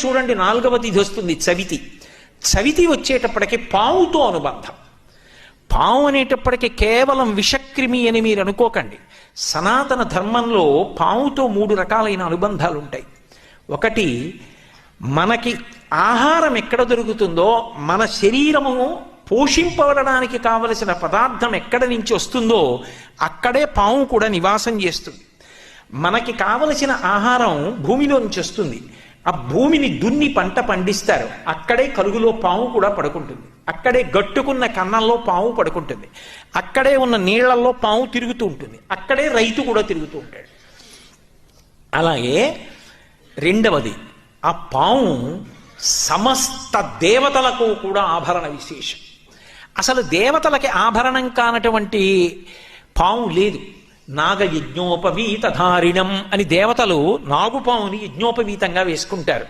చూడండి, నాలుగవది ఇది వస్తుంది, చవితి. చవితి వచ్చేటప్పటికి పావుతో అనుబంధం. పావు అనేటప్పటికీ కేవలం విషక్రిమి అని మీరు అనుకోకండి. సనాతన ధర్మంలో పావుతో 3 రకాలైన అనుబంధాలు ఉంటాయి. ఒకటి, మనకి ఆహారం ఎక్కడ దొరుకుతుందో, మన శరీరము పోషింపబడడానికి కావలసిన పదార్థం ఎక్కడ నుంచి వస్తుందో అక్కడే పాము కూడా నివాసం చేస్తుంది. మనకి కావలసిన ఆహారం భూమిలో నుంచి వస్తుంది. ఆ భూమిని దున్ని పంట పండిస్తారు. అక్కడే కలుగులో పాము కూడా పడుకుంటుంది. అక్కడే గట్టుకున్న కన్నంలో పాము పడుకుంటుంది. అక్కడే ఉన్న నీళ్లలో పాము తిరుగుతూ ఉంటుంది. అక్కడే రైతు కూడా తిరుగుతూ ఉంటాడు. అలాగే రెండవది, ఆ పాము సమస్త దేవతలకు కూడా ఆభరణ విశేషం. అసలు దేవతలకి ఆభరణం కానటువంటి పాము లేదు. నాగయజ్ఞోపవీతధారిణం అని దేవతలు నాగుపాముని యజ్ఞోపవీతంగా వేసుకుంటారు.